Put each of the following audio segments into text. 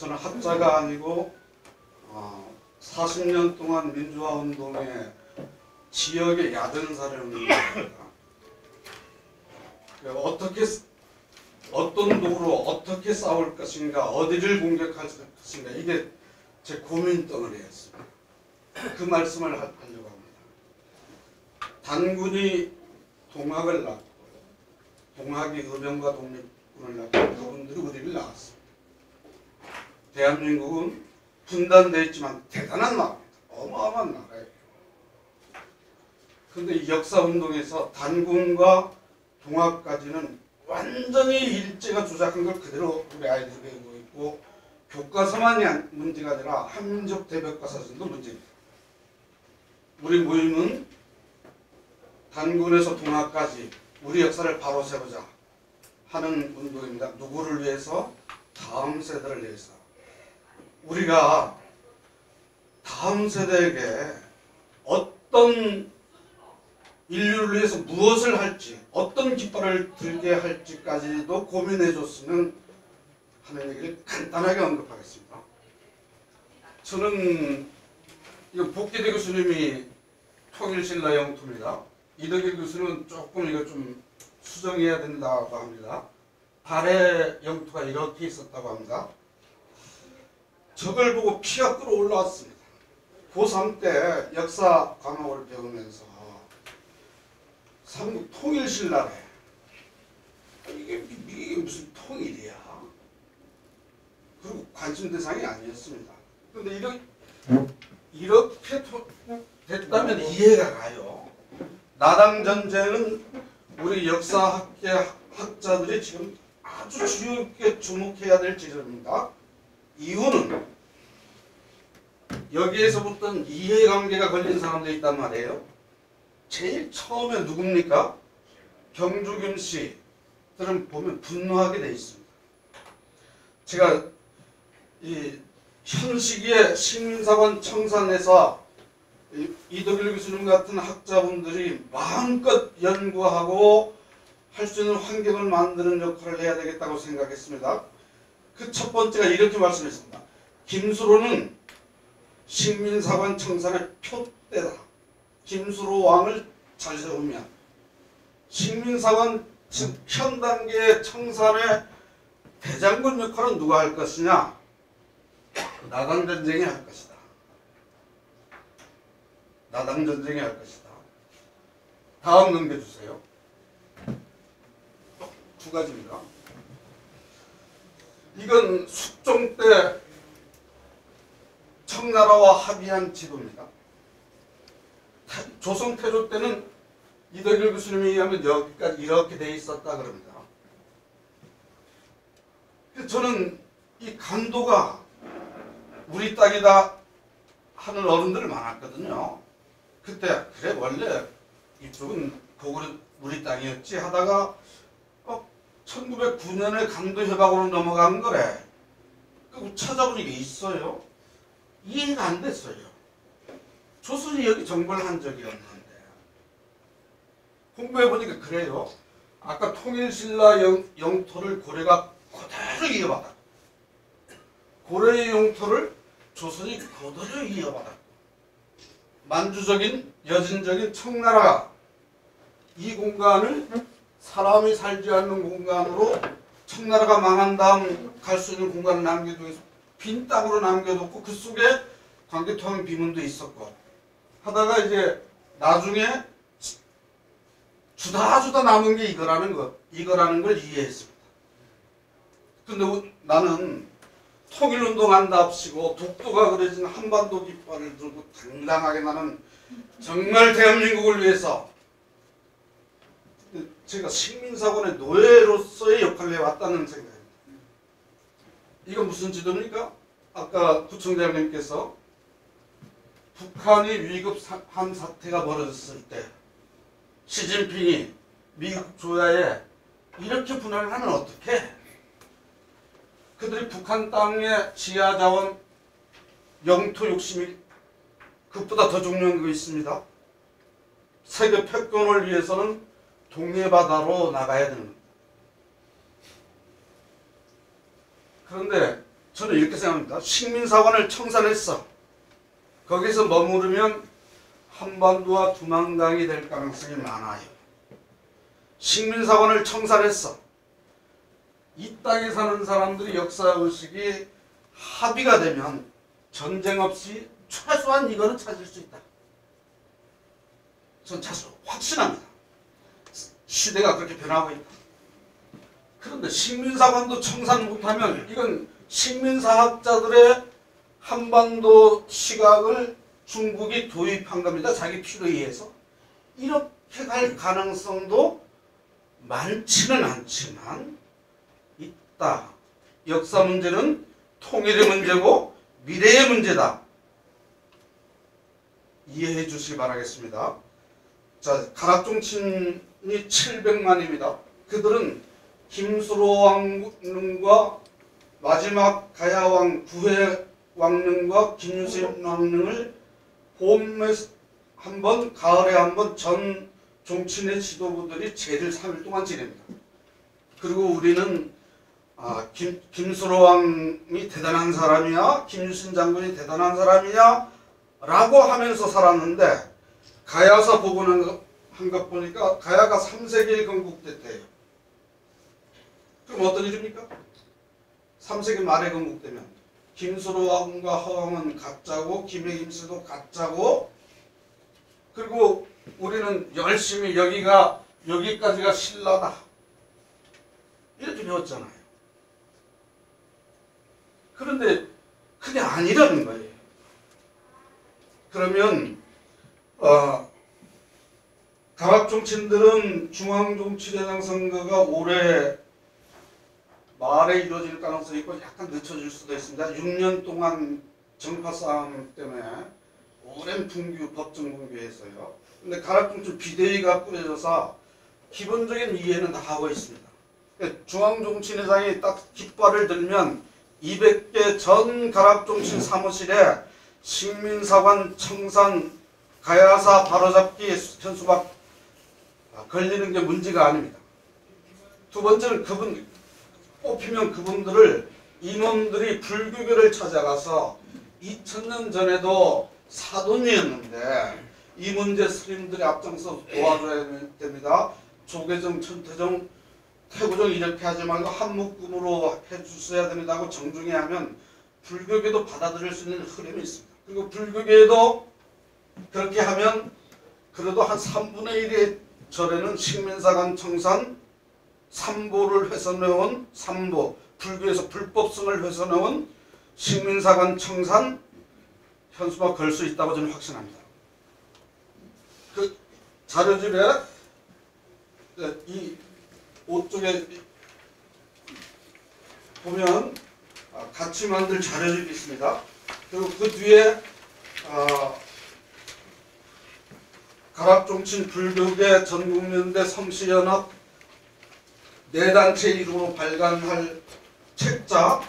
저는 학자가 아니고 40년 동안 민주화 운동에 지역의 야전사를 운동합니다. 어떤 도구로 어떻게 싸울 것인가, 어디를 공격할 것인가, 이게 제 고민 덩어리였습니다. 그 말씀을 하려고 합니다. 단군이 동학을 낳고 동학이 의병과 독립군을 낳고 그분들이 우리를 낳았습니다. 대한민국은 분단되어 있지만 대단한 나라입니다. 어마어마한 나라예요. 그런데 이 역사운동에서 단군과 동학까지는 완전히 일제가 조작한 걸 그대로 우리 아이들이 배우고 있고, 교과서만이 문제가 아니라 한민족 대백과사전도 문제입니다. 우리 모임은 단군에서 동학까지 우리 역사를 바로 세우자 하는 운동입니다. 누구를 위해서? 다음 세대를 위해서. 우리가 다음 세대에게 어떤 인류를 위해서 무엇을 할지, 어떤 깃발을 들게 할지까지도 고민해 줬으면 하는 얘기를 간단하게 언급하겠습니다. 저는 이거 복기대 교수님이 통일신라 영토입니다. 이덕일 교수는 조금 이거 좀 수정해야 된다고 합니다. 발해 영토가 이렇게 있었다고 합니다. 저걸 보고 피가 끓어올라왔습니다. 고3 때 역사 과목을 배우면서 삼국 통일신라래. 이게 무슨 통일이야? 그리고 관심 대상이 아니었습니다. 그런데 이렇게 됐다면 이해가 가요. 나당 전쟁은 우리 역사학계 학자들이 지금 아주 주의 깊게 주목해야 될 지점입니다. 이유는 여기에서부터는 이해관계가 걸린 사람들이 있단 말이에요. 제일 처음에 누굽니까? 경주균 씨들은 보면 분노하게 돼 있습니다. 제가 이 현 시기에 식민사관 청산에서 이덕일 교수님 같은 학자분들이 마음껏 연구하고 할 수 있는 환경을 만드는 역할을 해야 되겠다고 생각했습니다. 그 첫 번째가 이렇게 말씀했습니다. 김수로는 식민사관 청산의 표대다. 김수로 왕을 잘 세우면 식민사관 즉 현 단계의 청산의 대장군 역할은 누가 할 것이냐? 나당전쟁이 할 것이다. 나당전쟁이 할 것이다. 다음 넘겨주세요. 두 가지입니다. 이건 숙종 때 청나라와 합의한 지도입니다. 조선 태조 때는 이덕일 교수님에 의하면 여기까지 이렇게 돼 있었다 그럽니다. 저는 이 간도가 우리 땅이다 하는 어른들 많았거든요. 그때 그래 원래 이쪽은 고구려 우리 땅이었지 하다가 1909년에 간도 협약으로 넘어간 거래. 찾아보니까 있어요. 이해가 안 됐어요. 조선이 여기 정벌을 한 적이 없는데. 공부해보니까 그래요. 아까 통일신라 영토를 고려가 그대로 이어받았고 고려의 영토를 조선이 그대로 이어받았고 만주적인 여진적인 청나라가 이 공간을 사람이 살지 않는 공간으로 청나라가 망한 다음 갈 수 있는 공간을 남겨두고 빈 땅으로 남겨뒀고 그 속에 광개토항 비문도 있었고 하다가 이제 나중에 주다 남은 게 이거라는 걸 이해했습니다. 근데 나는 통일운동한답시고 독도가 그려진 한반도 깃발을 들고 당당하게 나는 정말 대한민국을 위해서 제가 식민사관의 노예로서의 역할을 해왔다는 생각입니다. 이건 무슨 지도입니까? 아까 구청장님께서 북한이 위급한 사태가 벌어졌을 때 시진핑이 미국 조야에 이렇게 분할을 하면 어떡해? 그들이 북한 땅의 지하자원 영토 욕심이 그것보다 더 중요한 거 있습니다. 세계 패권을 위해서는 동해바다로 나가야 되는 겁니다. 그런데 저는 이렇게 생각합니다. 식민사관을 청산했어. 거기서 머무르면 한반도와 두만강이 될 가능성이 많아요. 식민사관을 청산했어. 이 땅에 사는 사람들이 역사의식이 합의가 되면 전쟁 없이 최소한 이거는 찾을 수 있다. 전 확신합니다. 시대가 그렇게 변하고 있다. 그런데 식민사관도 청산 못하면 이건 식민사학자들의 한반도 시각을 중국이 도입한 겁니다. 자기 필요에 의해서. 이렇게 갈 가능성도 많지는 않지만 있다. 역사 문제는 통일의 문제고 미래의 문제다. 이해해 주시기 바라겠습니다. 자, 가락종친이 700만입니다. 그들은 김수로 왕릉과 마지막 가야왕 구회 왕릉과 김유신 왕릉을 봄에 한 번, 가을에 한 번 전 종친의 지도부들이 제를 3일 동안 지냅니다. 그리고 우리는 김수로 왕이 대단한 사람이야, 김유신 장군이 대단한 사람이야 라고 하면서 살았는데 가야사 복원한 것 보니까 가야가 3세기에 건국됐대요. 그럼 어떤 일입니까? 3세기 말에 건국되면 김수로 왕과 허왕은 가짜고 김해 김씨도 가짜고 그리고 우리는 열심히 여기까지가 신라다 이렇게 배웠잖아요. 그런데 그게 아니라는 거예요. 그러면 가락종친들은 중앙정치대장 선거가 올해 말에 이루어질 가능성이 있고 약간 늦춰질 수도 있습니다. 6년 동안 정파 싸움 때문에 오랜 법정 분규에서요. 근데 가락종친 비대위가 꾸려져서 기본적인 이해는 다 하고 있습니다. 중앙정치대장이 딱 깃발을 들면 200개 전 가락종친 사무실에 식민사관, 청산, 가야사 바로잡기 현수막 걸리는 게 문제가 아닙니다. 두 번째는 뽑히면 그분들을 이놈들이 불교계를 찾아가서 2000년 전에도 사돈이었는데 이 문제 스님들이 앞장서 도와줘야 됩니다. 조계종, 천태종, 태구종 이렇게 하지 말고 한 묶음으로 해주셔야 됩니다 하고 정중히 하면 불교계도 받아들일 수 있는 흐름이 있습니다. 그리고 불교계도 그렇게 하면 그래도 한 3분의 1의 절에는 식민사관 청산 삼보를 훼손해온 삼보, 불교에서 불법성을 훼손해온 식민사관 청산 현수막 걸 수 있다고 저는 확신합니다. 그 자료집에 이 5쪽에 보면 같이 만들 자료집이 있습니다. 그리고 그 뒤에 가락종친 불교계 전국연대 성시연합 네 단체 이름으로 발간할 책자,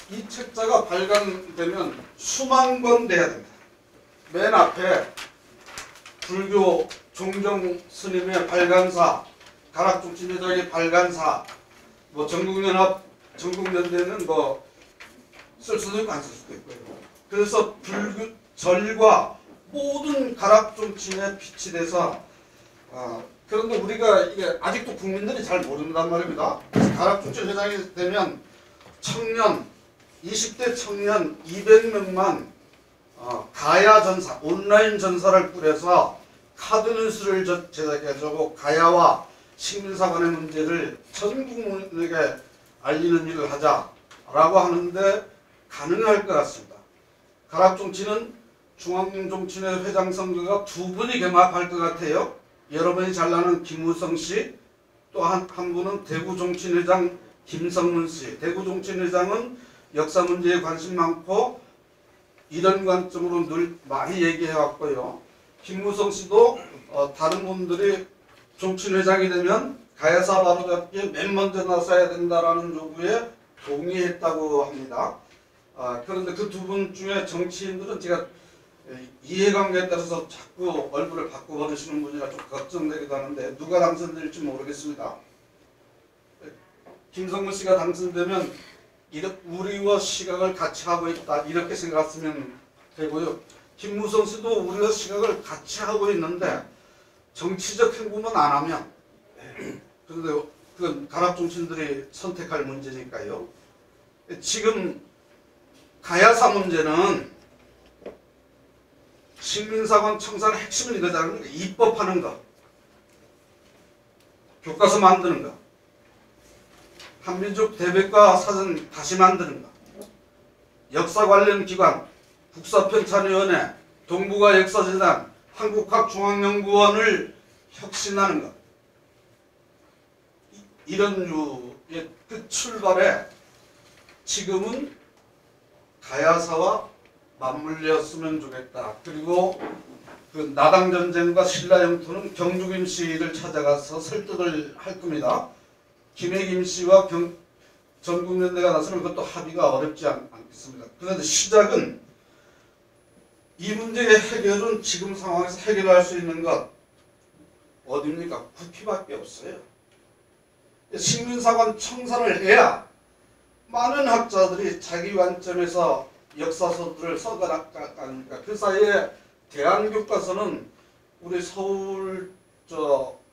이 책자가 발간되면 수만 권 돼야 됩니다. 맨 앞에 불교 종정 스님의 발간사, 가락종친 회장의 발간사, 뭐 전국연합, 전국연대는 뭐 쓸 수도 있고 안 쓸 수도 있고요. 그래서 불교 절과 모든 가락종친에 빛이 돼서 그런데 우리가 이게 아직도 국민들이 잘 모른단 말입니다. 가락종친 회장이 되면 청년 20대 청년 200명만 가야 전사 온라인 전사를 꾸려서 카드뉴스를 제작해주고 가야와 식민사관의 문제를 전 국민에게 알리는 일을 하자라고 하는데 가능할 것 같습니다. 가락종친은 중앙정치회 회장 선거가 두 분이 개막할 것 같아요. 여러분이 잘 아는 김우성 씨, 또 한 분은 대구종친회장 김성문 씨. 대구종친회장은 역사 문제에 관심 많고 이런 관점으로 늘 많이 얘기해 왔고요. 김무성 씨도 다른 분들이 종친회장이 되면 가야사 바로잡기에 맨 먼저 나서야 된다라는 요구에 동의했다고 합니다. 그런데 그 두 분 중에 정치인들은 제가 이해관계에 따라서 자꾸 얼굴을 바꿔버리시는 분이라 좀 걱정되기도 하는데 누가 당선될지 모르겠습니다. 김성문 씨가 당선되면 우리와 시각을 같이 하고 있다 이렇게 생각하시면 되고요. 김무성 씨도 우리와 시각을 같이 하고 있는데 정치적 행보만 안 하면 그런데 그건 가락종친들이 선택할 문제니까요. 지금 가야사 문제는 식민사관 청산의 핵심은 이거잖아요. 입법하는 거, 교과서 만드는 거, 한민족 대백과 사전 다시 만드는 거, 역사 관련 기관, 국사편찬위원회, 동북아 역사재단, 한국학중앙연구원을 혁신하는 것. 이런 류의 그 출발에 지금은 가야사와 맞물렸으면 좋겠다. 그리고 그 나당전쟁과 신라영토는 경주김 씨를 찾아가서 설득을 할 겁니다. 김해김 씨와 전국연대가 나서는 그것도 합의가 어렵지 않겠습니다. 그런데 시작은 이 문제의 해결은 지금 상황에서 해결할 수 있는 것 어디입니까? 국회밖에 없어요. 식민사관 청산을 해야 많은 학자들이 자기 관점에서 역사서들을 써가니까 그 사이에 대한교과서는 우리 서울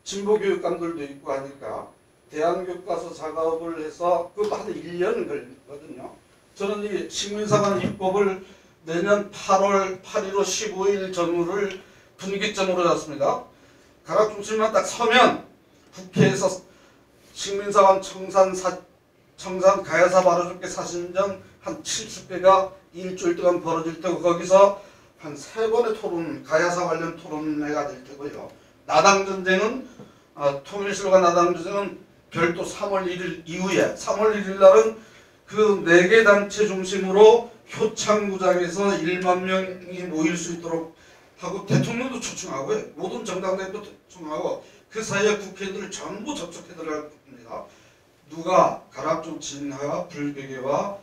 진보교육감들도 있고 하니까 대한교과서 작업을 해서 그것도 한 1년 걸리거든요. 저는 이 식민사관 입법을 내년 8월 8일로 15일 전후를 분기점으로 잡습니다. 가락중심만 딱 서면 국회에서 식민사관 청산 가야사 바로 죽게 사신전 한 70개가 일주일 동안 벌어질 테고 거기서 한 3번의 토론, 가야사 관련 토론회가 될 테고요. 나당전쟁은 통일실과 나당전쟁은 별도 3월 1일 이후에 3월 1일 날은 그 4개 단체 중심으로 효창구장에서 1만 명이 모일 수 있도록 하고 대통령도 초청하고요. 모든 정당대표 초청하고 그 사이에 국회의원들을 전부 접촉해 들어갈 겁니다. 누가 가락종친회와 불교계와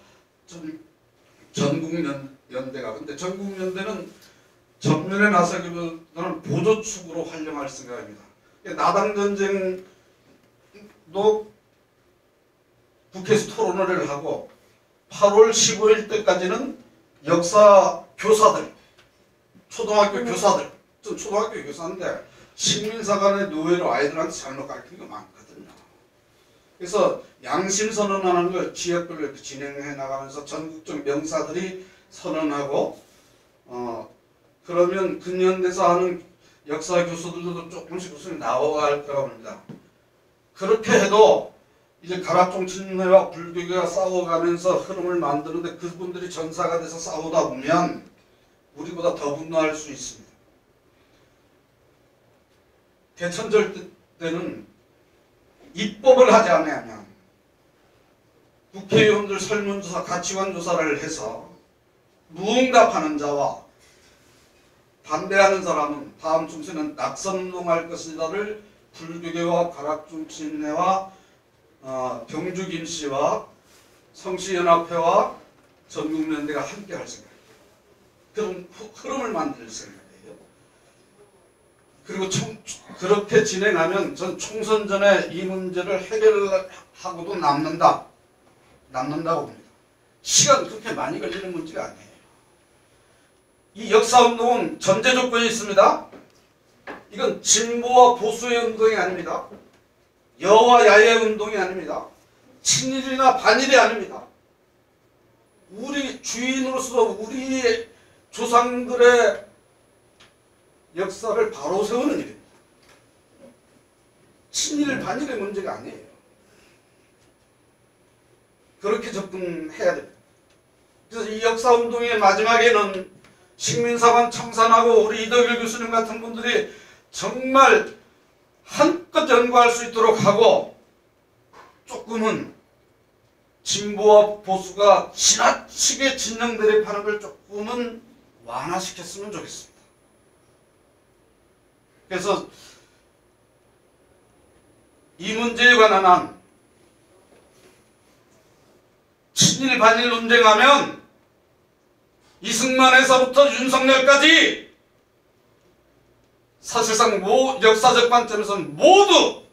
전국연대가 근데 전국연대는 전면에 나서기보다는 보조축으로 활용할 생각입니다. 나당전쟁도 국회에서 토론회를 하고 8월 15일 때까지는 역사 교사들, 초등학교 교사들, 전 초등학교 교사인데 식민사관의 노예로 아이들한테 잘못 가르치는 게 많거든요. 그래서 양심 선언하는 걸 지역별로 이렇게 진행해 나가면서 전국적 명사들이 선언하고 그러면 근현대사 하는 역사 교수들도 조금씩 웃음이 나와갈 거라고 합니다. 그렇게 해도 이제 가락종친회와 불교계가 싸워가면서 흐름을 만드는데 그분들이 전사가 돼서 싸우다 보면 우리보다 더 분노할 수 있습니다. 대천절 때는 입법을 하지 않으면 국회의원들 설문조사, 가치관조사를 해서 무응답하는 자와 반대하는 사람은 다음 총선은 낙선운동할 것이다를 불교계와 가락종친회와 경주김씨와 성시연합회와 전국연대가 함께 할 생각입니다. 그런 흐름을 만들 생각이에요. 그리고 그렇게 진행하면 전 총선 전에 이 문제를 해결하고도 남는다고 봅니다. 시간 그렇게 많이 걸리는 문제가 아니에요. 이 역사운동은 전제 조건이 있습니다. 이건 진보와 보수의 운동이 아닙니다. 여와 야의 운동이 아닙니다. 친일이나 반일이 아닙니다. 우리 주인으로서 우리 조상들의 역사를 바로 세우는 일입니다. 친일 반일의 문제가 아니에요. 그렇게 접근해야 됩니다. 그래서 이 역사운동의 마지막에는 식민사관 청산하고 우리 이덕일 교수님 같은 분들이 정말 한껏 연구할 수 있도록 하고 조금은 진보와 보수가 지나치게 진영 대립하는 걸 조금은 완화시켰으면 좋겠습니다. 그래서 이 문제에 관한 한 친일 반일 논쟁하면 이승만에서부터 윤석열까지 사실상 역사적 관점에서는 모두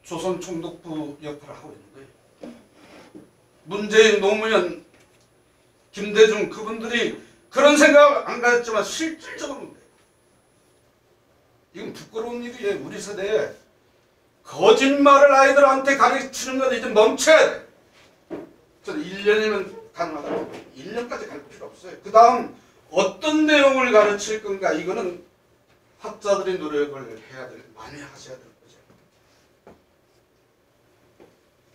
조선 총독부 역할을 하고 있는 거예요. 문재인, 노무현, 김대중 그분들이 그런 생각 안 가졌지만 실질적으로 이건 부끄러운 일이에요. 우리 세대에 거짓말을 아이들한테 가르치는 건 이제 멈춰야 돼. 저는 1년이면 가능하다고. 1년까지 갈 필요 없어요. 그 다음 어떤 내용을 가르칠 건가 이거는 학자들이 노력을 해야 될, 많이 하셔야 될 거죠.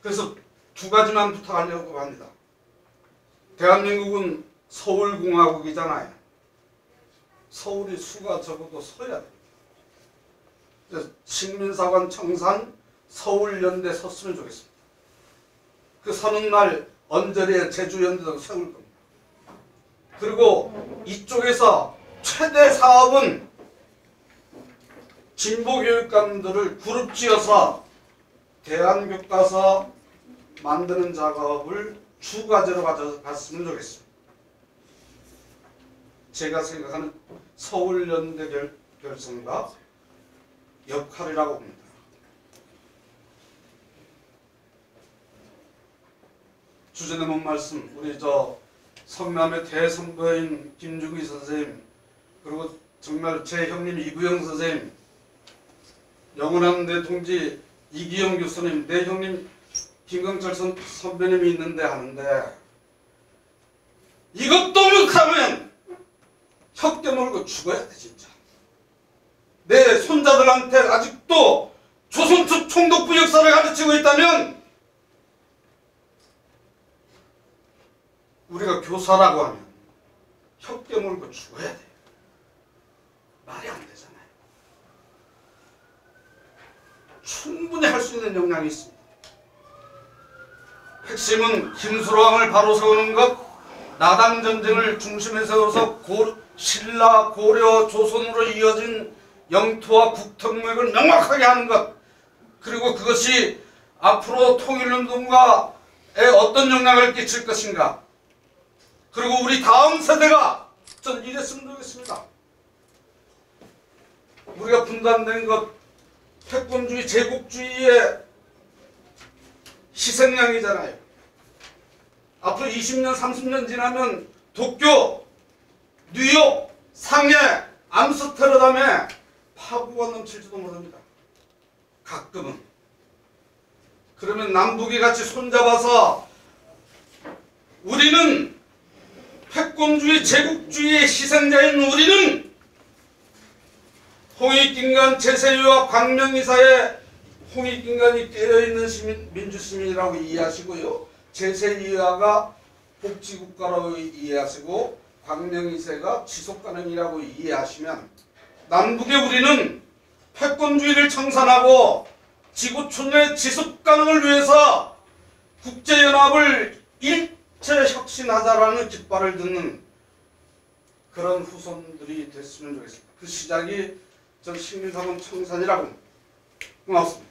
그래서 두 가지만 부탁하려고 합니다. 대한민국은 서울공화국이잖아요. 서울이 수가 적어도 서야 돼요. 식민사관 청산 서울연대 섰으면 좋겠습니다. 그 서는 날 언저리에 제주연대도 세울 겁니다. 그리고 이쪽에서 최대 사업은 진보교육감들을 그룹 지어서 대한교과서 만드는 작업을 주과제로 가져갔으면 좋겠습니다. 제가 생각하는 서울연대 결성과 역할이라고 봅니다. 주제는 뭔 말씀, 우리 성남의 대선배인 김중희 선생님, 그리고 정말 제 형님 이구영 선생님, 영원한 내 동지 이기영 교수님, 내 형님 김광철 선배님이 있는데 하는데 이것도 못하면 혁대 물고 죽어야 돼 진짜. 내 손자들한테 아직도 조선족 총독부 역사를 가르치고 있다면 우리가 교사라고 하면 혁대 물고 죽어야 돼. 말이 안 되잖아요. 충분히 할 수 있는 역량이 있습니다. 핵심은 김수로왕을 바로 세우는 것, 나당 전쟁을 중심에 세워서 신라, 고려, 조선으로 이어진 영토와 국통맥을 명확하게 하는 것, 그리고 그것이 앞으로 통일운동가에 어떤 영향을 끼칠 것인가, 그리고 우리 다음 세대가 전 이랬으면 좋겠습니다. 우리가 분단된 것, 패권주의, 제국주의의 희생양이잖아요. 앞으로 20년, 30년 지나면 도쿄, 뉴욕, 상해, 암스테르담에 파국가 넘칠지도 모릅니다. 가끔은. 그러면 남북이 같이 손잡아서 우리는 패권주의, 제국주의의 희생자인 우리는 홍익인간 제세유와 광명이사의 홍익인간이 깨어있는 민주시민이라고 이해하시고요. 제세이하가 복지국가라고 이해하시고 광명이세가 지속가능이라고 이해하시면 남북의 우리는 패권주의를 청산하고 지구촌의 지속가능을 위해서 국제연합을 일체 혁신하자라는 깃발을 듣는 그런 후손들이 됐으면 좋겠습니다. 그 시작이 전 식민사관 청산이라고 봅니다. 고맙습니다.